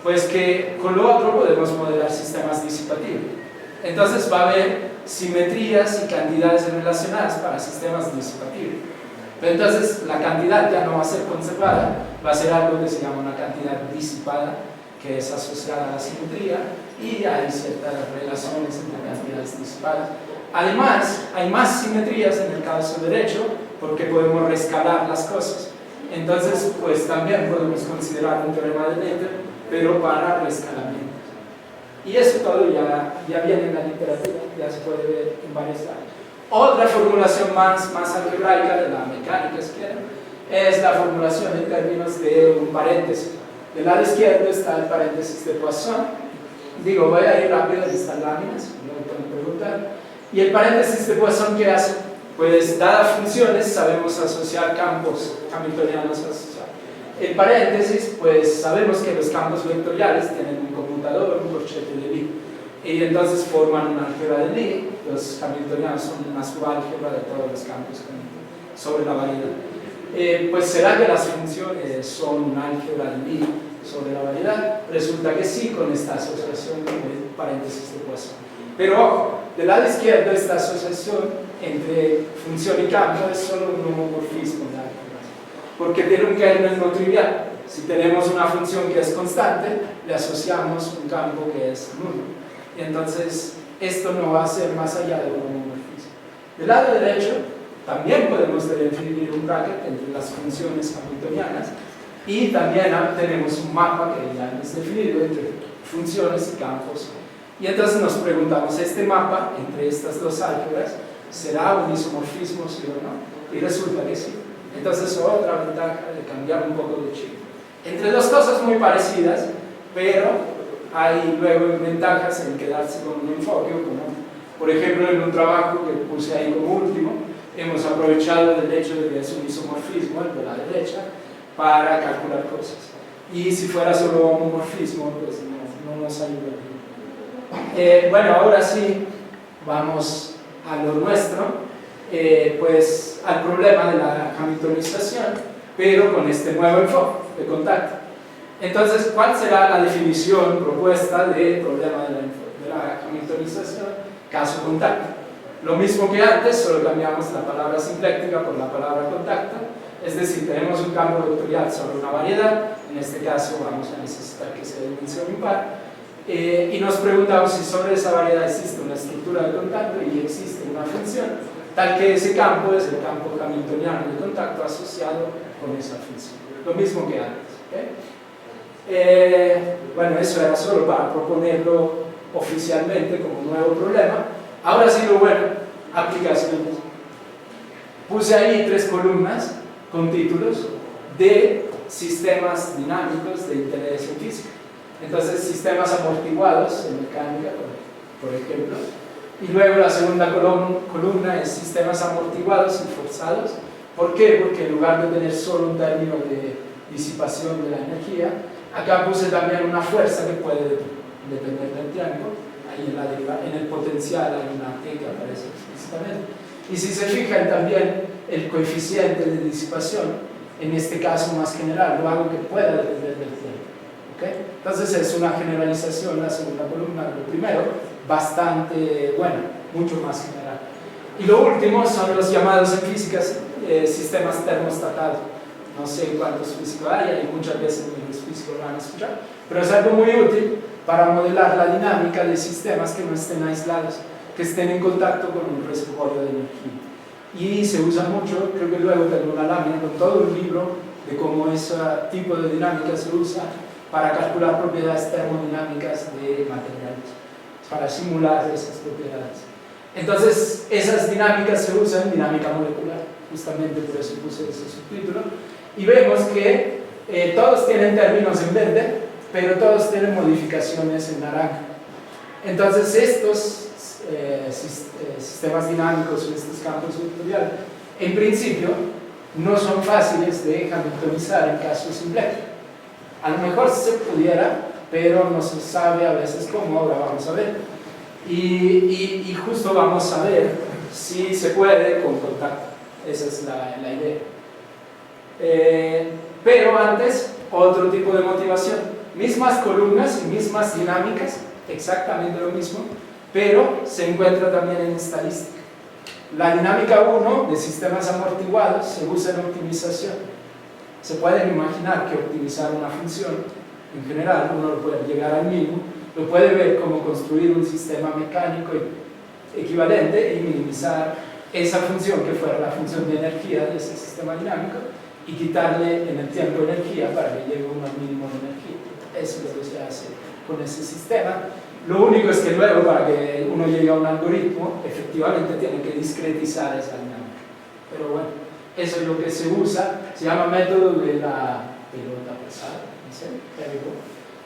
Pues que con lo otro podemos modelar sistemas disipativos. Entonces va a haber simetrías y cantidades relacionadas para sistemas disipativos. Pero entonces la cantidad ya no va a ser conservada, va a ser algo que se llama una cantidad disipada, que es asociada a la simetría, y hay ciertas relaciones entre cantidades disipadas. Además, hay más simetrías en el caso derecho, porque podemos rescalar las cosas. Entonces, pues también podemos considerar un teorema de Noether, pero para rescalamiento. Y eso todo ya viene en la literatura, ya se puede ver en varios lados. Otra formulación más algebraica de la mecánica, si quieren, es la formulación en términos de un paréntesis. Del lado izquierdo está el paréntesis de Poisson. Digo, voy a ir rápido en estas láminas, no me pueden preguntar. Y el paréntesis de Poisson, ¿qué hace? Pues, dadas funciones, sabemos asociar campos hamiltonianos asociados. El paréntesis, pues sabemos que los campos vectoriales tienen un conmutador, un corchete de Lie, y entonces forman una álgebra de Lie. Los hamiltonianos son una subálgebra de todos los campos sobre la variedad. Pues será que las funciones son una álgebra de Lie sobre la variedad. Resulta que sí, con esta asociación con el paréntesis de Poisson. Pero ojo, del lado izquierdo esta asociación entre función y campo es solo un homomorfismo de álgebras, porque tiene un kernel no trivial. Si tenemos una función que es constante, le asociamos un campo que es nulo. Y entonces esto no va a ser más allá de un homomorfismo. Del lado derecho también podemos definir un bracket entre las funciones hamiltonianas, y también tenemos un mapa que ya hemos definido entre funciones y campos. Y entonces nos preguntamos, ¿este mapa entre estas dos álgebras será un isomorfismo, sí o no? Y resulta que sí. Entonces, otra ventaja de cambiar un poco de chip. Entre dos cosas muy parecidas, pero hay luego ventajas en quedarse con un enfoque, como por ejemplo en un trabajo que puse ahí como último, hemos aprovechado del hecho de que es un isomorfismo, el de la derecha, para calcular cosas. Y si fuera solo homomorfismo, pues no nos ayudaría. Bueno, ahora sí, vamos a lo nuestro, pues al problema de la hamiltonización, pero con este nuevo enfoque de contacto. Entonces, ¿cuál será la definición propuesta del problema de la hamiltonización caso contacto? Lo mismo que antes, solo cambiamos la palabra sincléctica por la palabra contacto. Es decir, tenemos un campo vectorial sobre una variedad, en este caso vamos a necesitar que sea de dimensión impar, y nos preguntamos si sobre esa variedad existe una estructura de contacto y existe una función, tal que ese campo es el campo hamiltoniano de contacto asociado con esa función. Lo mismo que antes. ¿Okay? Bueno, eso era solo para proponerlo oficialmente como nuevo problema. Ahora sí, lo bueno, aplicaciones. Puse ahí 3 columnas con títulos de sistemas dinámicos de interés en física. Entonces, sistemas amortiguados en mecánica, por ejemplo. Y luego la segunda columna es sistemas amortiguados y forzados. ¿Por qué? Porque en lugar de tener solo un término de disipación de la energía. Acá puse también una fuerza que puede depender del tiempo. Ahí en el potencial hay una T que aparece explícitamente. Y si se fijan también el coeficiente de disipación, en este caso más general, lo hago que pueda depender del tiempo. ¿Okay? Entonces es una generalización, la segunda columna, lo primero, bastante buena, mucho más general. Y lo último son los llamados en física sistemas termostatados. No sé cuántos físicos hay muchas veces los físicos lo van a escuchar, pero es algo muy útil para modelar la dinámica de sistemas que no estén aislados, que estén en contacto con un reservorio de energía. Y se usa mucho, creo que luego tengo una lámina con todo un libro de cómo ese tipo de dinámica se usa para calcular propiedades termodinámicas de materiales, para simular esas propiedades. Entonces, esas dinámicas se usan en dinámica molecular, justamente por eso puse ese subtítulo, y vemos que todos tienen términos en verde, pero todos tienen modificaciones en naranja. Entonces, estos sistemas dinámicos o estos campos vectoriales, en principio, no son fáciles de hamiltonizar en casos simpléticos. A lo mejor se pudiera, pero no se sabe a veces cómo, ahora vamos a ver. Y justo vamos a ver si se puede con contacto. Esa es la idea. Pero antes, otro tipo de motivación. Mismas columnas y mismas dinámicas, exactamente lo mismo, pero se encuentra también en estadística. La dinámica 1 de sistemas amortiguados se usa en optimización. Se pueden imaginar que optimizar una función, en general, uno lo puede llegar al mínimo, lo puede ver como construir un sistema mecánico equivalente y minimizar esa función que fuera la función de energía de ese sistema dinámico y quitarle en el tiempo energía para que llegue uno al mínimo de energía. Eso es lo que se hace con ese sistema. Lo único es que luego, para que uno llegue a un algoritmo, efectivamente tiene que discretizar esa dinámica. Pero bueno, eso es lo que se usa, se llama método de la pelota pesada, no sé,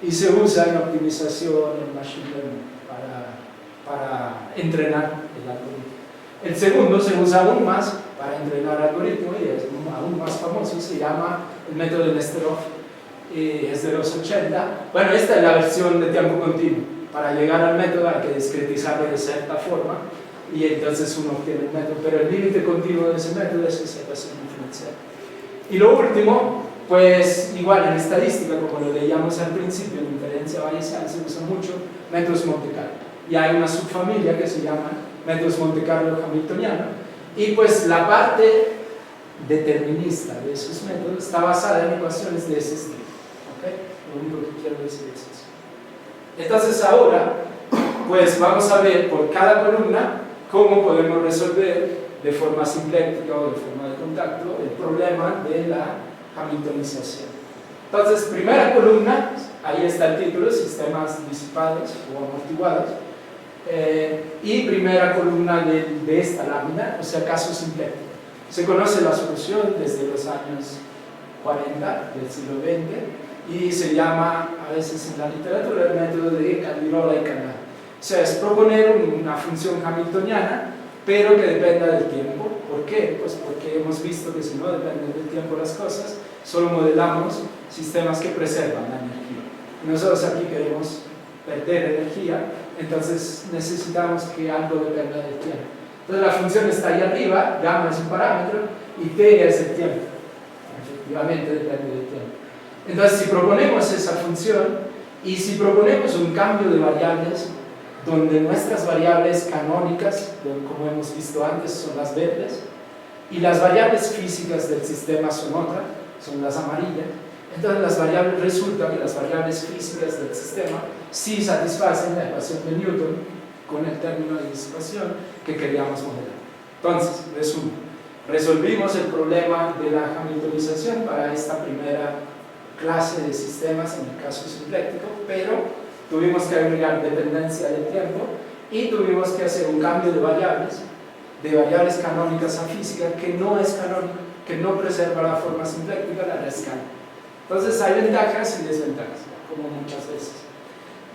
y se usa en optimización, en machine learning, para entrenar el algoritmo. El segundo se usa aún más para entrenar algoritmos y es aún más famoso, se llama el método de Nesterov, es de los 80. Bueno, esta es la versión de tiempo continuo. Para llegar al método hay que discretizarlo de cierta forma y entonces uno obtiene el método, pero el límite continuo de ese método es que se pasa en diferencial. Y lo último, pues igual en estadística, como lo leíamos al principio, en inferencia bayesiana se usa mucho métodos Monte Carlo. Y hay una subfamilia que se llama métodos Monte Carlo hamiltoniano, y pues la parte determinista de esos métodos está basada en ecuaciones de ese estilo. ¿Okay? Lo único que quiero decir es eso. Entonces ahora, pues vamos a ver por cada columna cómo podemos resolver de forma simpléctica o de forma de contacto el problema de la hamiltonización. Entonces, primera columna, ahí está el título, sistemas disipados o amortiguados, y primera columna de esta lámina, o sea, caso simplético. Se conoce la solución desde los años 40 del siglo XX, y se llama a veces en la literatura el método de Caldirola y Canal. O sea, es proponer una función hamiltoniana, pero que dependa del tiempo. ¿Por qué? Pues porque hemos visto que si no dependen del tiempo las cosas, solo modelamos sistemas que preservan la energía. Nosotros aquí queremos perder energía, entonces necesitamos que algo dependa del tiempo. Entonces la función está ahí arriba, gamma es un parámetro, y t es el tiempo. Efectivamente depende del tiempo. Entonces, si proponemos esa función y si proponemos un cambio de variables donde nuestras variables canónicas, como hemos visto antes, son las verdes y las variables físicas del sistema son otras, son las amarillas, entonces resulta que las variables físicas del sistema sí satisfacen la ecuación de Newton con el término de disipación que queríamos modelar. Entonces, resolvimos el problema de la hamiltonización para esta primera clase de sistemas en el caso simpléctico, pero tuvimos que agregar dependencia del tiempo y tuvimos que hacer un cambio de variables canónicas a física que no es canónica, que no preserva la forma simpléctica, la rescala. Entonces hay ventajas y desventajas, como muchas veces,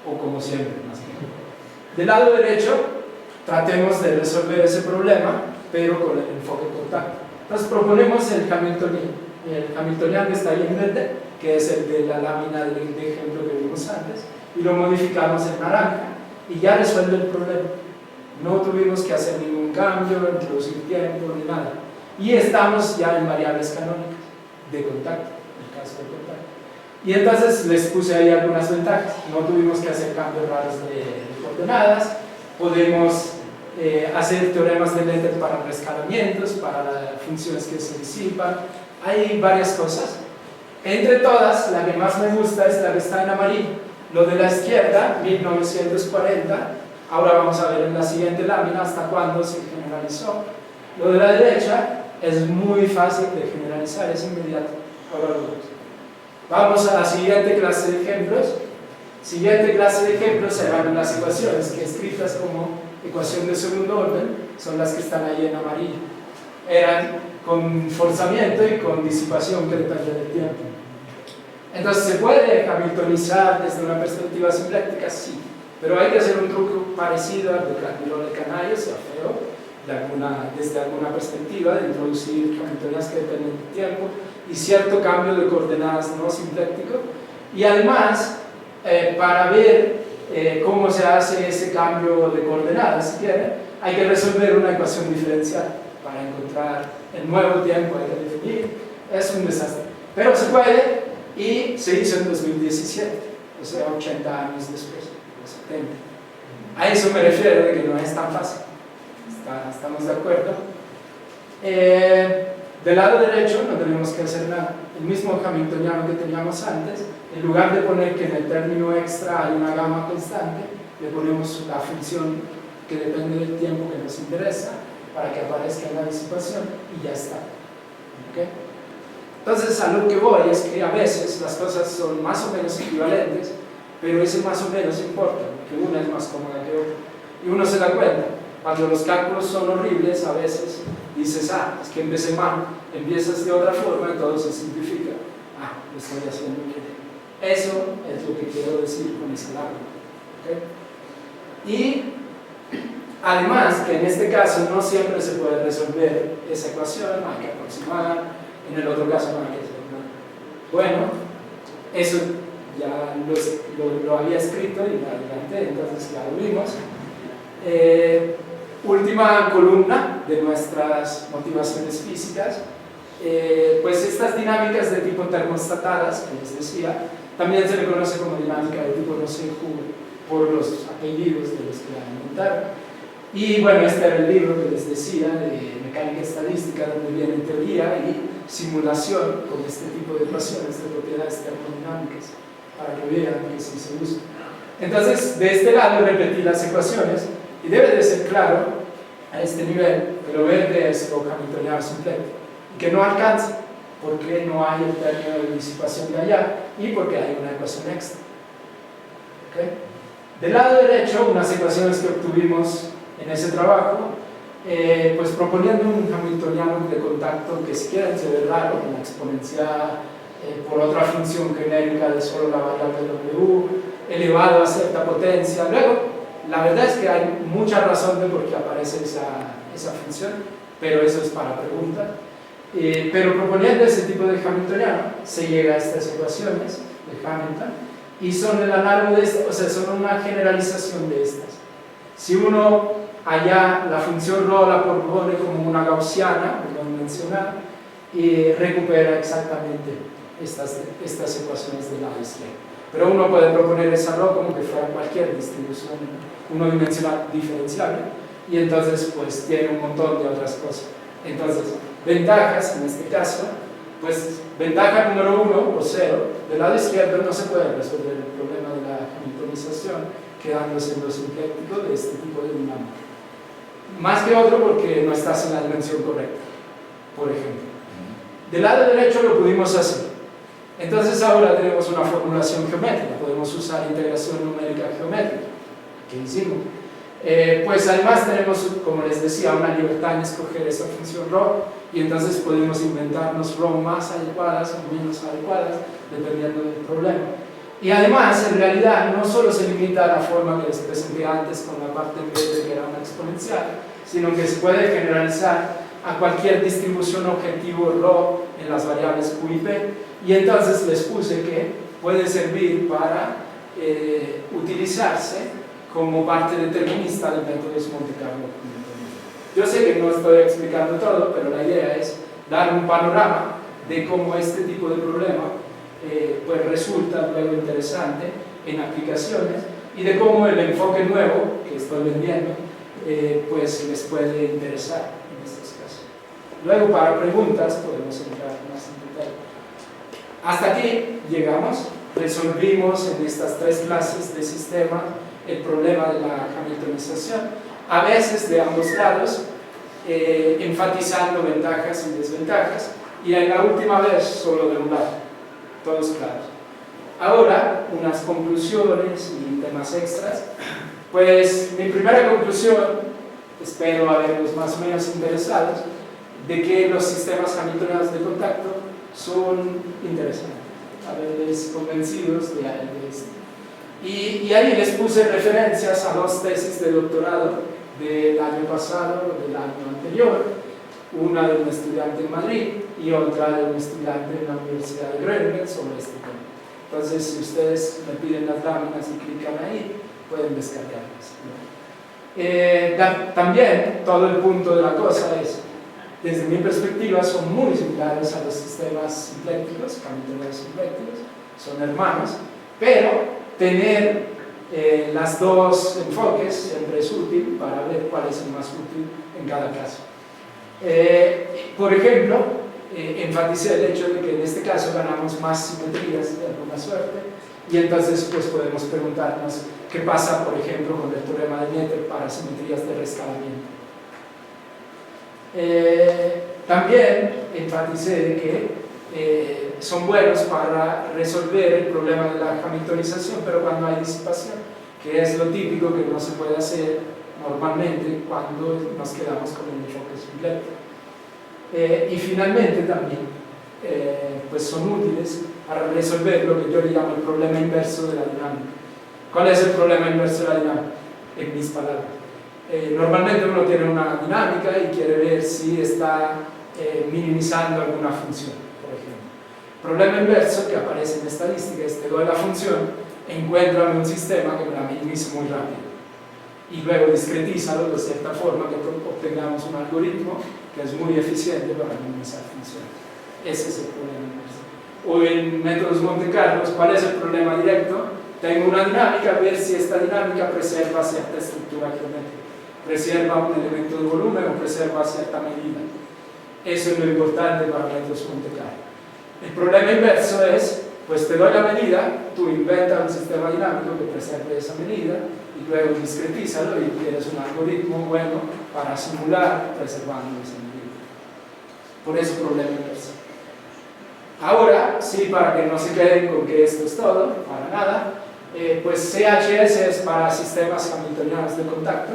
o como siempre, más bien. Del lado derecho, tratemos de resolver ese problema, pero con el enfoque contacto. Entonces proponemos el Hamiltoniano que está ahí en verde, que es el de la lámina de ejemplo que vimos antes, y lo modificamos en naranja, y ya resuelve el problema. No tuvimos que hacer ningún cambio, introducir tiempo ni nada. Y estamos ya en variables canónicas de contacto, en el caso de contacto. Y entonces les puse ahí algunas ventajas. No tuvimos que hacer cambios raros de coordenadas. Podemos hacer teoremas de Lether para rescalamientos, para funciones que se disipan. Hay varias cosas. Entre todas, la que más me gusta es la que está en amarillo. Lo de la izquierda, 1940. Ahora vamos a ver en la siguiente lámina hasta cuándo se generalizó. Lo de la derecha es muy fácil de generalizar, es inmediato. Ahora lo vemos. Vamos a la siguiente clase de ejemplos. Siguiente clase de ejemplos serán las ecuaciones que escritas como ecuación de segundo orden son las que están ahí en amarillo. Eran con forzamiento y con disipación que depende del tiempo. Entonces, ¿se puede hamiltonizar desde una perspectiva simpléctica? Sí. Pero hay que hacer un truco parecido al de Canaios, sea feo, desde alguna perspectiva, de introducir hamiltonianas que dependen del tiempo y cierto cambio de coordenadas no simpléctico. Y además, para ver cómo se hace ese cambio de coordenadas, si quiere, hay que resolver una ecuación diferencial para encontrar el nuevo tiempo, hay que definir. Es un desastre. Pero se puede y se hizo en 2017, o sea, 80 años después. 70. A eso me refiero de que no es tan fácil. ¿Estamos de acuerdo? Del lado derecho no tenemos que hacer nada. El mismo hamiltoniano que teníamos antes, en lugar de poner que en el término extra hay una gamma constante, le ponemos la función que depende del tiempo que nos interesa para que aparezca en la disipación y ya está. ¿Okay? Entonces, a lo que voy es que a veces las cosas son más o menos equivalentes, pero ese más o menos importa, porque una es más cómoda que otra. Y uno se da cuenta, cuando los cálculos son horribles, a veces dices, es que empecé mal, empiezas de otra forma y todo se simplifica. Lo estoy haciendo bien. Eso es lo que quiero decir con ese largo. ¿Okay? Y además, que en este caso no siempre se puede resolver esa ecuación, hay que aproximar, en el otro caso no hay que hacer nada. Bueno, eso ya lo había escrito y lo adelanté, entonces ya lo vimos. Última columna de nuestras motivaciones físicas, pues estas dinámicas de tipo termostatadas, que les decía, también se le conoce como dinámica de tipo no sé por los apellidos de los que la inventaron. Y bueno, este era el libro que les decía de mecánica estadística, donde viene teoría y simulación con este tipo de ecuaciones de propiedades termodinámicas, para que vean que sí se usa. Entonces, de este lado repetí las ecuaciones y debe de ser claro a este nivel que lo verde es lo hamiltoniano simpléctico y que no alcanza porque no hay el término de disipación de allá y porque hay una ecuación extra. ¿Okay? Del lado derecho, unas ecuaciones que obtuvimos en ese trabajo, pues proponiendo un hamiltoniano de contacto que si quieren se ve raro, una exponencial por otra función genérica de solo la variable W, elevado a cierta potencia. Luego, la verdad es que hay mucha razón de por qué aparece esa función, pero eso es para pregunta. Pero proponiendo ese tipo de hamiltoniano, se llega a estas ecuaciones de Hamilton, y son el análogo de estas, o sea, son una generalización de estas. Si uno allá la función ρ la propone como una gaussiana, dimensional, y recupera exactamente estas ecuaciones del lado izquierdo. Pero uno puede proponer esa ρ como que fuera cualquier distribución unidimensional diferenciable, y entonces pues tiene un montón de otras cosas. Entonces, ventajas en este caso, pues ventaja número 1 o 0, del lado izquierdo no se puede resolver el problema de la hamiltonización quedándose en lo simpléctico de este tipo de dinámica. Más que otro porque no estás en la dimensión correcta, por ejemplo. Del lado derecho lo pudimos hacer. Entonces ahora tenemos una formulación geométrica, podemos usar integración numérica geométrica, que hicimos. Pues además tenemos, como les decía, una libertad en escoger esa función ρ, y entonces podemos inventarnos ρ más adecuadas o menos adecuadas, dependiendo del problema. Y además, en realidad, no solo se limita a la forma que les presenté antes con la parte en verde que era una exponencial, sino que se puede generalizar a cualquier distribución objetivo ρ en las variables q y p, y entonces les puse que puede servir para utilizarse como parte determinista del método de Monte Carlo. Yo sé que no estoy explicando todo, pero la idea es dar un panorama de cómo este tipo de problema pues resulta luego interesante en aplicaciones, y de cómo el enfoque nuevo que estoy vendiendo pues les puede interesar en estos casos. Luego, para preguntas podemos entrar más en detalle. Hasta aquí llegamos. Resolvimos en estas tres clases de sistema el problema de la hamiltonización, a veces de ambos lados, enfatizando ventajas y desventajas, y en la última vez solo de un lado, todos claros. Ahora, unas conclusiones y temas extras. Pues mi primera conclusión, espero haberlos más o menos interesados, de que los sistemas hamiltonianos de contacto son interesantes, haberles convencidos de esto. Y ahí les puse referencias a dos tesis de doctorado del año pasado, del año anterior, una de un estudiante en Madrid y otra de un estudiante en la Universidad de Groningen sobre este tema. Entonces, si ustedes me piden las láminas y clican ahí, pueden descargarlas. También, todo el punto de la cosa es, desde mi perspectiva, son muy similares a los sistemas simplécticos, hamiltonianos simplécticos, son hermanos, pero tener los dos enfoques siempre es útil para ver cuál es el más útil en cada caso. Por ejemplo, enfaticé el hecho de que en este caso ganamos más simetrías de alguna suerte, y entonces pues podemos preguntarnos qué pasa, por ejemplo, con el teorema de Noether para simetrías de rescalamiento. También enfaticé de que son buenos para resolver el problema de la hamiltonización, pero cuando hay disipación, que es lo típico que no se puede hacer normalmente cuando nos quedamos con el enfoque simpléctico. Y finalmente también pues son útiles para resolver lo que yo le llamo el problema inverso de la dinámica. ¿Cuál es el problema inverso de la dinámica? En mis palabras. Normalmente uno tiene una dinámica y quiere ver si está minimizando alguna función, por ejemplo. Problema inverso que aparece en estadística es: te doy la función, encuéntrame un sistema que me la minimice muy rápido, y luego discretízalo de cierta forma que obtengamos un algoritmo que es muy eficiente para minimizar funciones. Ese es el problema inverso. O en métodos Monte Carlo, ¿cuál es el problema directo? Tengo una dinámica, ver si esta dinámica preserva cierta estructura geométrica, preserva un elemento de volumen o preserva cierta medida. Eso es lo importante para métodos Monte Carlo. El problema inverso es, pues te doy la medida, tú inventas un sistema dinámico que preserve esa medida y luego discretízalo y tienes un algoritmo bueno para simular preservando esa medida. Por eso problema inverso. Ahora, sí, para que no se queden con que esto es todo, para nada, pues CHS es para sistemas hamiltonianos de contacto.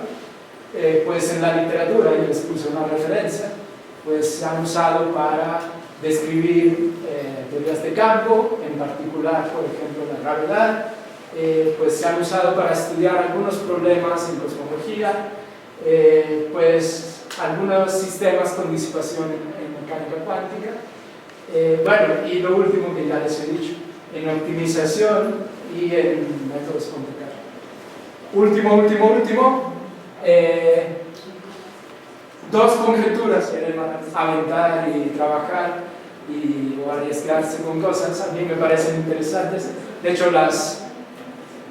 Pues en la literatura, y les puse una referencia, pues se han usado para describir teorías de campo, en particular, por ejemplo, la gravedad. Pues se han usado para estudiar algunos problemas en cosmología, pues algunos sistemas con disipación en mecánica cuántica. Bueno, y lo último que ya les he dicho, en optimización y en métodos Monte Carlo. Último, dos conjeturas quieren aventar y trabajar o arriesgarse con cosas, a mí me parecen interesantes. De hecho,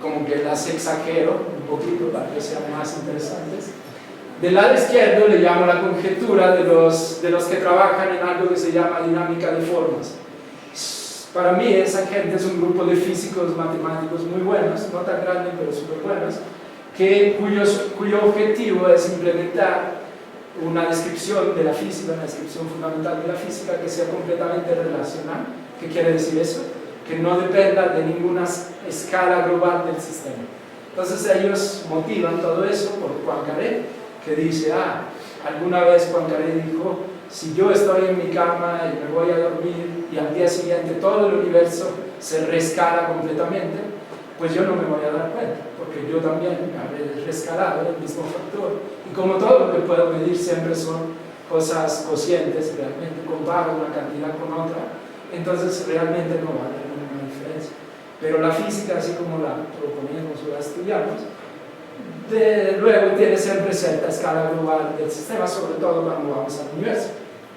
como que las exagero un poquito para que sean más interesantes. Del lado izquierdo le llamo la conjetura de los que trabajan en algo que se llama dinámica de formas. Para mí esa gente es un grupo de físicos matemáticos muy buenos, no tan grandes pero súper buenos, cuyo objetivo es implementar una descripción de la física, una descripción fundamental de la física que sea completamente relacional. ¿Qué quiere decir eso? Que no dependa de ninguna escala global del sistema. Entonces ellos motivan todo eso por Poincaré, que dice, alguna vez Poincaré dijo, si yo estoy en mi cama y me voy a dormir y al día siguiente todo el universo se rescala completamente, pues yo no me voy a dar cuenta, porque yo también habré rescalado el mismo factor. Y como todo lo que puedo medir siempre son cosas cocientes, realmente compara una cantidad con otra, entonces realmente no va a haber ninguna diferencia. Pero la física, así como la proponemos o la estudiamos, luego tiene siempre cierta escala global del sistema, sobre todo cuando vamos al universo.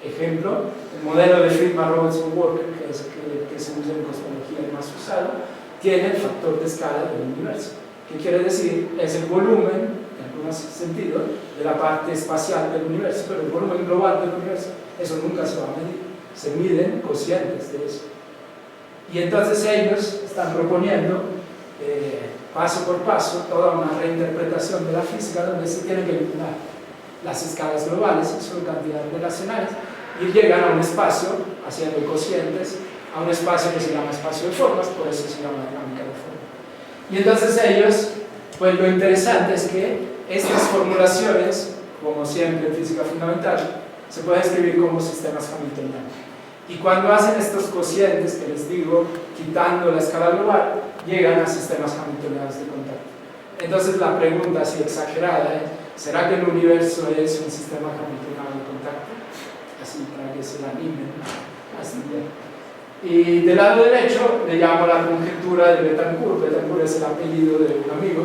Ejemplo, el modelo de Friedman, Robinson, Walker, que es el que se usa en cosmología el más usado, tiene el factor de escala del universo, que quiere decir es el volumen, en algunos sentidos, de la parte espacial del universo, pero el volumen global del universo, eso nunca se va a medir, se miden cocientes de eso. Y entonces ellos están proponiendo paso por paso toda una reinterpretación de la física donde se tienen que eliminar las escalas globales, que son cantidades relacionales, y llegan a un espacio, haciendo cocientes, a un espacio que se llama espacio de formas, por eso se llama dinámica de formas. Y entonces ellos, pues lo interesante es que estas formulaciones, como siempre en física fundamental, se pueden escribir como sistemas hamiltonianos. Y cuando hacen estos cocientes, que les digo, quitando la escala global, llegan a sistemas hamiltonianos de contacto. Entonces la pregunta así exagerada es, ¿será que el universo es un sistema hamiltoniano de contacto? Así para que se la animen. Así bien. Y del lado derecho le llamo la conjetura de Betancourt. Betancourt es el apellido de un amigo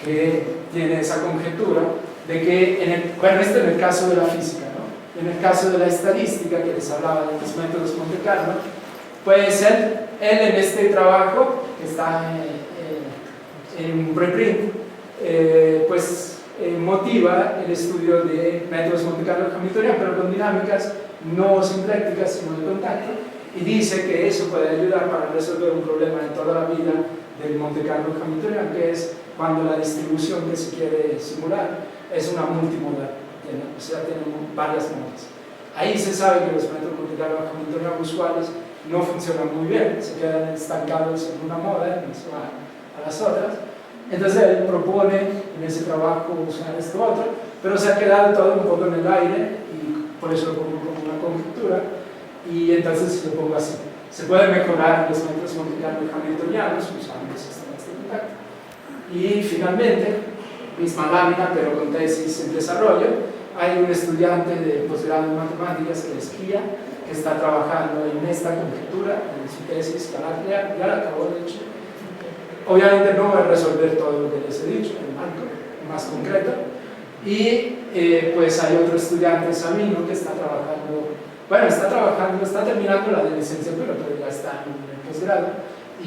que tiene esa conjetura de que, bueno, esto en el caso de la física, ¿no? En el caso de la estadística, que les hablaba de los métodos Monte Carlo, pues él en este trabajo, que está en un preprint, pues motiva el estudio de métodos Monte Carlo hamiltonianos, pero con dinámicas no sincréticas, sino de contacto, y dice que eso puede ayudar para resolver un problema en toda la vida del Monte Carlo hamiltoniano, que es cuando la distribución que se quiere simular es una multimodal, o sea, tiene varias modas. Ahí se sabe que los métodos Monte Carlo hamiltonianos usuales no funcionan muy bien, se quedan estancados en una moda y no se van a las otras. Entonces él propone en ese trabajo usar esto otro, pero se ha quedado todo un poco en el aire y por eso lo pongo como una conjetura, y entonces lo pongo así. Se pueden mejorar los métodos Monte Carlo hamiltonianos usando sistemas de contacto. Y finalmente, misma lámina pero con tesis en desarrollo, hay un estudiante de posgrado en matemáticas que es Kia, que está trabajando en esta conjetura, en su tesis, ya la acabó de hecho. Obviamente no va a resolver todo lo que les he dicho, en algo más concreto. Y pues hay otro estudiante, Sabino, que está trabajando, bueno, está terminando la de licenciatura, pero ya está en el posgrado,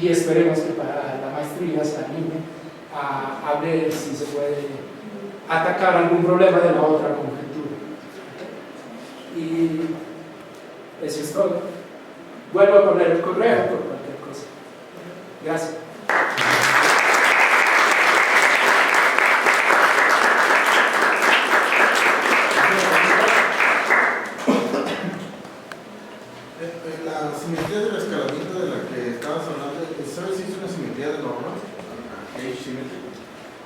y esperemos que para la maestría se anime a ver si se puede atacar algún problema de la otra conjetura. Y eso es todo. Vuelvo a poner el correo por cualquier cosa. Gracias. La simetría del escalamiento de la que estabas hablando, ¿sabes si es una simetría de norma? H-symmetry.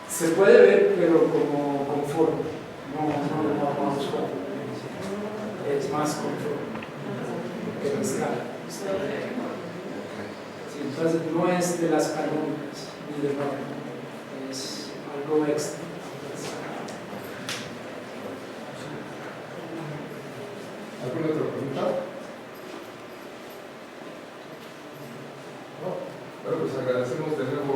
Se puede ver, pero como conforme. No vamos a es más conforme que la escala. Sí, entonces no es de las canónicas ni de norma, es algo extra. ¿Alguna otra pregunta? No. Bueno, pues agradecemos de nuevo